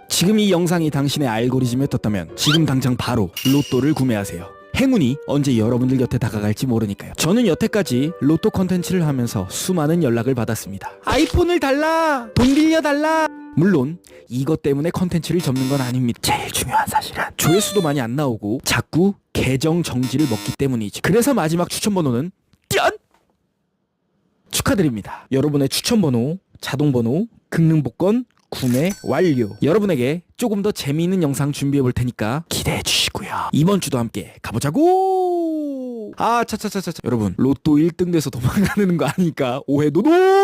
지금 이 영상이 당신의 알고리즘에 떴다면 지금 당장 바로 로또를 구매하세요. 행운이 언제 여러분들 곁에 다가갈지 모르니까요. 저는 여태까지 로또 컨텐츠를 하면서 수많은 연락을 받았습니다. 아이폰을 달라! 돈 빌려달라! 물론 이것 때문에 컨텐츠를 접는 건 아닙니다. 제일 중요한 사실은 조회수도 많이 안 나오고 자꾸 계정 정지를 먹기 때문이지. 그래서 마지막 추천번호는 짠! 축하드립니다. 여러분의 추천번호, 자동번호, 강릉복권 구매 완료. 여러분에게 조금 더 재미있는 영상 준비해 볼 테니까 기대해 주시고요. 이번 주도 함께 가보자고. 차차차차. 여러분 로또 1등 돼서 도망가는 거 아니까 오해 노노.